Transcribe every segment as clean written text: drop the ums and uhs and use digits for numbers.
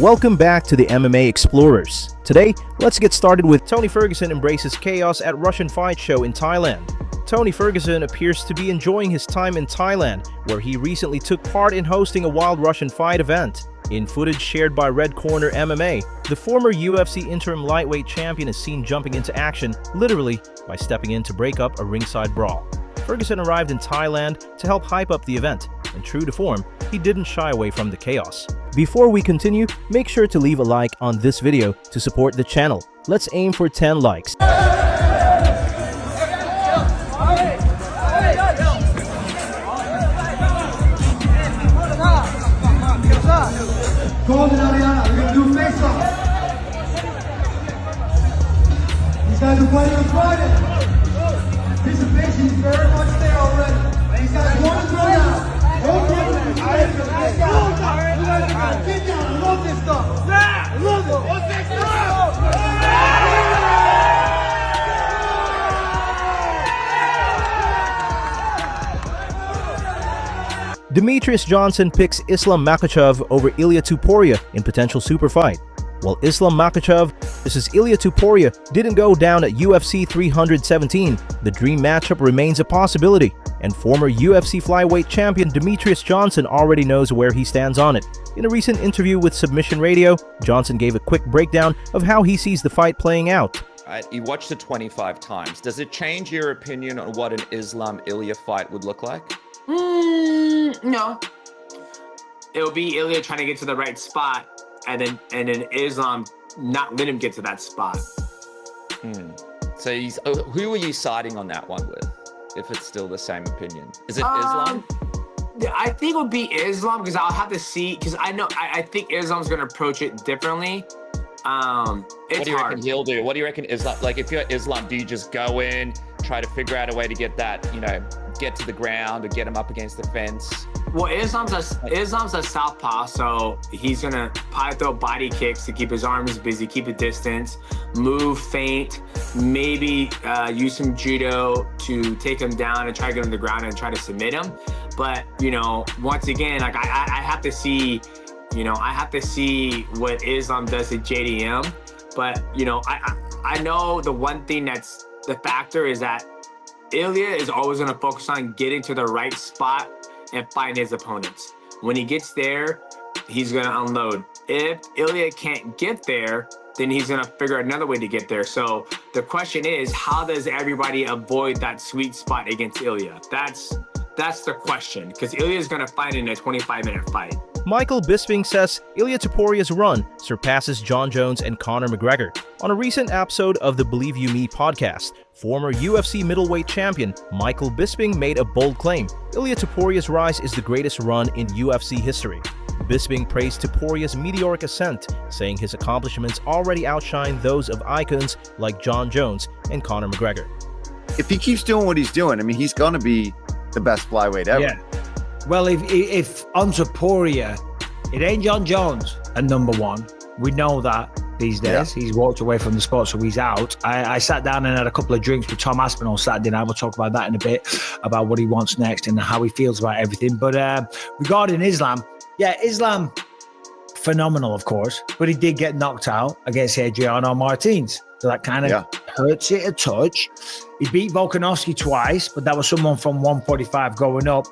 Welcome back to the MMA Explorers. Today, let's get started with Tony Ferguson embraces chaos at Russian fight show in Thailand. Tony Ferguson appears to be enjoying his time in Thailand, where he recently took part in hosting a wild Russian fight event. In footage shared by Red Corner MMA, the former UFC interim lightweight champion is seen jumping into action, literally, by stepping in to break up a ringside brawl. Ferguson arrived in Thailand to help hype up the event, and true to form, he didn't shy away from the chaos. Before we continue, make sure to leave a like on this video to support the channel. Let's aim for 10 likes. Golden Ariana, we're gonna do face off. These guys are playing on Friday. Anticipation is very much there already. These guys want to throw down. Don't get them. Get down. I love this stuff. I love it. What's next? Demetrious Johnson picks Islam Makhachev over Ilia Tuperia in potential super fight. While Islam Makhachev versus Ilia Tuperia didn't go down at UFC 317, the dream matchup remains a possibility, and former UFC flyweight champion Demetrious Johnson already knows where he stands on it. In a recent interview with Submission Radio, Johnson gave a quick breakdown of how he sees the fight playing out. You watched it 25 times. Does it change your opinion on what an Islam-Ilia fight would look like? No. It'll be Ilia trying to get to the right spot, and then Islam not let him get to that spot. So who are you siding on that one with, if it's still the same opinion? Is it Islam? I think it would be Islam, because I'll have to see, because I think Islam's going to approach it differently. It's what do you reckon he'll do? What do you reckon Islam, like if you're Islam, do you just go in, try to figure out a way to get that, get to the ground or get him up against the fence? Well, Islam's a southpaw, so he's gonna probably throw body kicks to keep his arms busy, keep a distance, move, feint, maybe use some judo to take him down and try to get him to the ground and try to submit him. But once again, like I have to see, I have to see what Islam does to JDM. But I know the one thing that's the factor is that Ilia is always going to focus on getting to the right spot and find his opponents. When he gets there, he's going to unload. If Ilia can't get there, then he's going to figure out another way to get there. So the question is, how does everybody avoid that sweet spot against Ilia? That's the question, because Ilia is going to fight in a 25-minute fight. Michael Bisping says Ilia Tuperia's run surpasses Jon Jones and Conor McGregor. On a recent episode of the Believe You Me podcast, former UFC middleweight champion Michael Bisping made a bold claim. Ilia Tuperia's rise is the greatest run in UFC history. Bisping praised Tuperia's meteoric ascent, saying his accomplishments already outshine those of icons like Jon Jones and Conor McGregor. If he keeps doing what he's doing, I mean, he's going to be the best flyweight ever. Yeah. Well, if on Tuperia, it ain't Jon Jones at number one. We know that these days. Yeah. He's walked away from the sport, so he's out. I sat down and had a couple of drinks with Tom Aspin on Saturday night. We'll talk about that in a bit, about what he wants next and how he feels about everything. But regarding Islam, Islam, phenomenal, of course, but he did get knocked out against Adriano Martins. So that kind of hurts it a touch. He beat Volkanovski twice, but that was someone from 145 going up.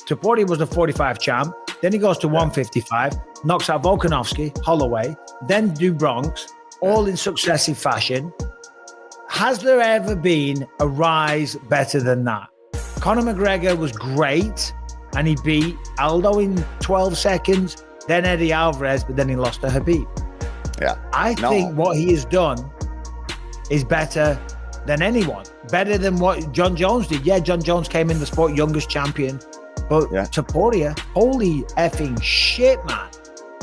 Tuperia was the 45 champ. Then he goes to 155, knocks out Volkanovski, Holloway, then do Bronx, all in successive fashion. Has there ever been a rise better than that? Conor McGregor was great, and he beat Aldo in 12 seconds, then Eddie Alvarez, but then he lost to Khabib. Yeah. I think what he has done is better than anyone. Better than what Jon Jones did. Yeah, Jon Jones came in the sport, youngest champion. But Tuperia, holy effing shit, man.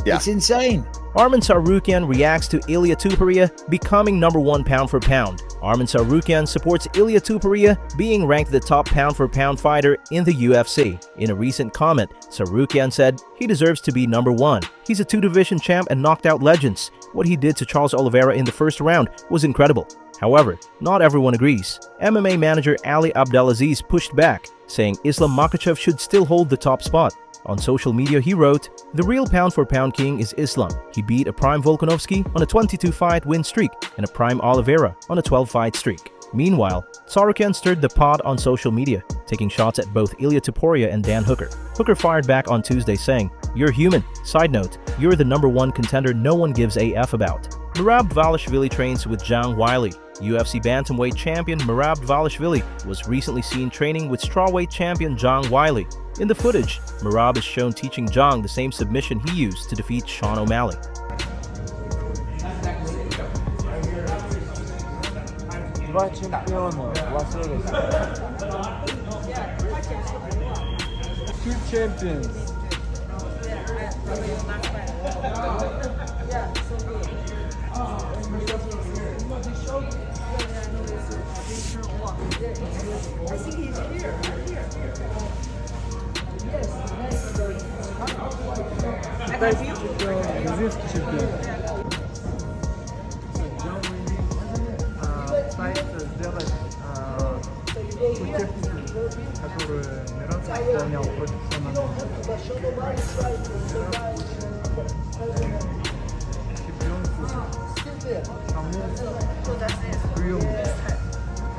Yeah. It's insane. Arman Tsarukyan reacts to Ilia Tuperia becoming #1 pound for pound. Arman Tsarukyan supports Ilia Tuperia being ranked the top pound for pound fighter in the UFC. In a recent comment, Tsarukyan said he deserves to be #1. He's a 2-division champ and knocked out legends. What he did to Charles Oliveira in the first round was incredible. However, not everyone agrees. MMA manager Ali Abdelaziz pushed back, saying Islam Makhachev should still hold the top spot. On social media, he wrote, "The real pound-for-pound king is Islam. He beat a prime Volkanovski on a 22-fight win streak and a prime Oliveira on a 12-fight streak." Meanwhile, Tsarukyan stirred the pot on social media, taking shots at both Ilia Tuperia and Dan Hooker. Hooker fired back on Tuesday saying, "You're human. Side note, you're the #1 contender no one gives a F about." Mirab Valesvi trains with Zhang Weili. UFC bantamweight champion Mirab Valesvi was recently seen training with strawweight champion Zhang Weili. In the footage, Mirab is shown teaching Zhang the same submission he used to defeat Sean O'Malley. Two champions. Известный чемпион. Пытается сделать ту технику, которую Mirab выполнял профессионально. Чемпионку саму прием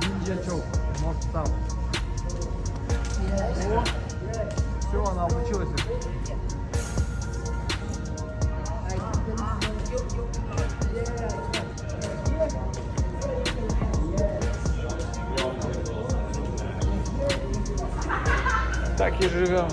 ниндзя-чок, мост-таун. Все, она обучилась. Так и живем.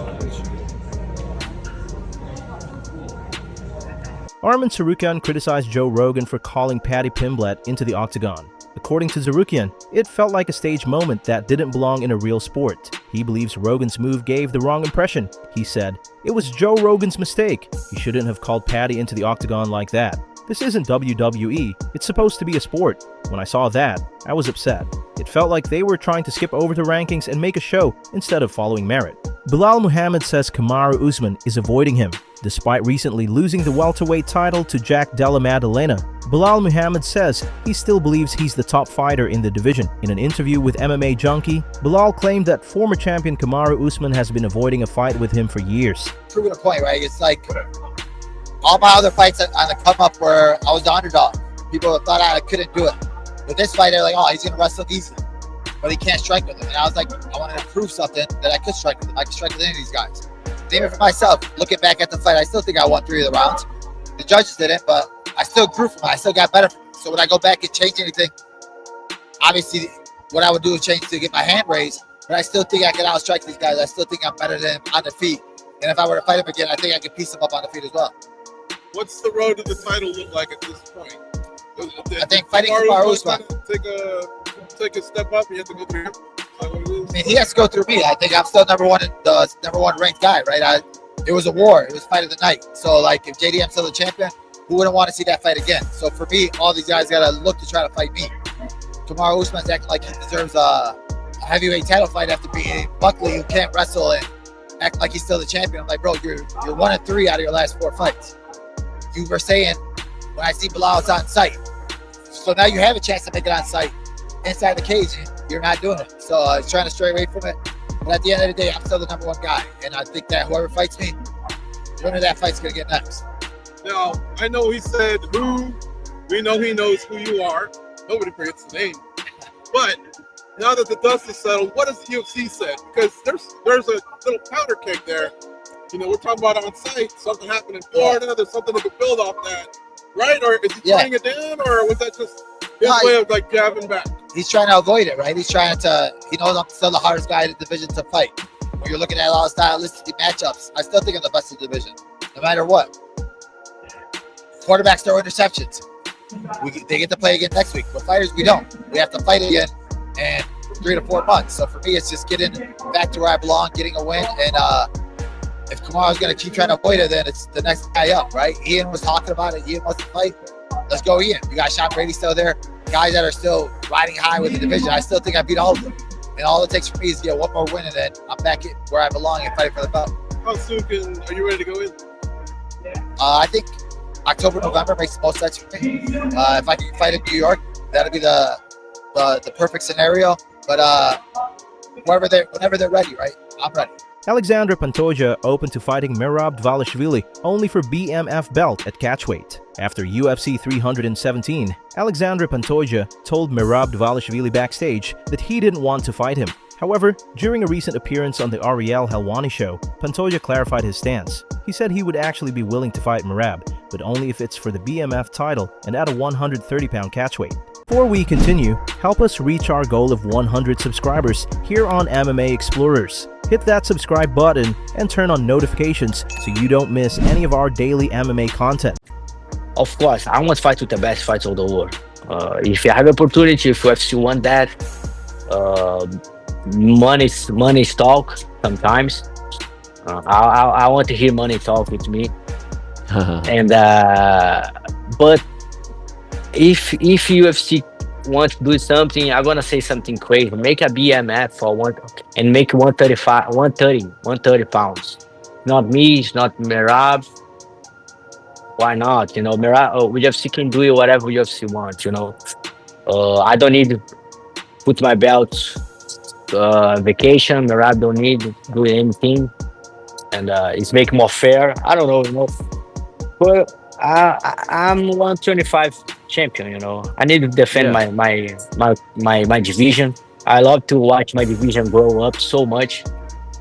Arman Tsarukyan criticized Joe Rogan for calling Paddy Pimblett into the Octagon. According to Tsarukyan, it felt like a staged moment that didn't belong in a real sport. He believes Rogan's move gave the wrong impression. He said, "It was Joe Rogan's mistake. He shouldn't have called Paddy into the Octagon like that. This isn't WWE, it's supposed to be a sport. When I saw that, I was upset. It felt like they were trying to skip over the rankings and make a show instead of following merit." Balal Muhammad says Kamaru Usman is avoiding him. Despite recently losing the welterweight title to Jack Della Maddalena, Balal Muhammad says he still believes he's the top fighter in the division. In an interview with MMA Junkie, Balal claimed that former champion Kamaru Usman has been avoiding a fight with him for years. Proving a point, right? It's like all my other fights on the come up where I was the underdog. People thought I couldn't do it. But this fight, they're like, oh, he's going to wrestle easy. But he can't strike with him. And I was like, I wanted to prove something that I could strike with him. I could strike with any of these guys. Even for myself, looking back at the fight, I still think I won 3 of the rounds. The judges didn't, but I still grew from it. I still got better from it. So when I go back and change anything, obviously what I would do is change to get my hand raised. But I still think I can outstrike these guys. I still think I'm better than them on the feet. And if I were to fight him again, I think I could piece him up on the feet as well. What's the road to the title look like at this point? I think fighting Kamaru Usman take a step up. You have to go through him. I mean, he has to go through me. I think I'm still the #1 ranked guy, right? It was a war. It was fight of the night. So, like, if JDM's still the champion, who wouldn't want to see that fight again? So, for me, all these guys got to look to try to fight me. Kamaru Usman's acting like he deserves a heavyweight title fight after beating Buckley, who can't wrestle, and act like he's still the champion. I'm like, bro, you're 1-3 out of your last 4 fights. You were saying, when I see Balal, it's on site. So now you have a chance to make it on site inside the cage. You're not doing it. So he's trying to stray away from it. But at the end of the day, I'm still the #1 guy. And I think that whoever fights me, winner of that fight's going to get next. Now, I know he said who. We know he knows who you are. Nobody forgets the name. But now that the dust is settled, what has the UFC said? Because there's a little powder keg there. You know, we're talking about on site. Something happened in Florida. There's something that could build off that. Right? Or is he playing it down? Or was that just his way of like jabbing back? He's trying to avoid it, right? He knows I'm still the hardest guy in the division to fight. When you're looking at all the stylistic matchups, I still think I'm the best in the division, no matter what. Quarterbacks throw interceptions. They get to play again next week. But fighters, we don't. We have to fight again in 3 to 4 months. So for me, it's just getting back to where I belong, getting a win. And if Kamaru's going to keep trying to avoid it, then it's the next guy up, right? Ian was talking about it. Ian wants to fight. Let's go, Ian. You got Sean Brady still there. Guys that are still riding high with the division. I still think I beat all of them. And all it takes for me is to get one more win, and then I'm back where I belong and fighting for the belt. How soon are you ready to go in? I think October, November makes the most sense for me. If I can fight in New York, that'll be the perfect scenario. But whenever they're ready, right? I'm ready. Alexander Pantoya opened to fighting Mirab Valesvi only for BMF belt at catchweight. After UFC 317, Alexander Pantoya told Mirab Valesvi backstage that he didn't want to fight him. However, during a recent appearance on the Ariel Helwani show, Pantoya clarified his stance. He said he would actually be willing to fight Mirab, but only if it's for the BMF title and at a 130-pound catchweight. Before we continue, help us reach our goal of 100 subscribers here on MMA Explorers. Hit that subscribe button and turn on notifications so you don't miss any of our daily MMA content. Of course, I want to fight with the best fighters of the world. If you have opportunity, if UFC want that, money talk sometimes. I want to hear money talk with me. And but if UFC wants to do something, I'm gonna say something crazy. Make a BMF for one and make 130 pounds. Not me, it's not Mirab. Why not? You know, Mirab, UFC can do whatever UFC wants. You know, I don't need to put my belt vacation. Mirab don't need to do anything, and it's make more fair. I don't know, you know, but I'm 125 champion. You know, I need to defend my division. I love to watch my division grow up so much.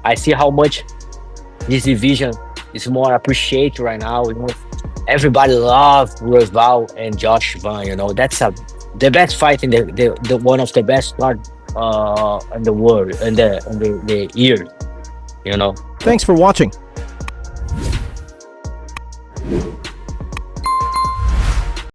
I see how much this division is more appreciated right now. You know, everybody loves Roval and Josh Van. You know, that's the best fight in the one of the best part in the world in the year. You know. Thanks for watching.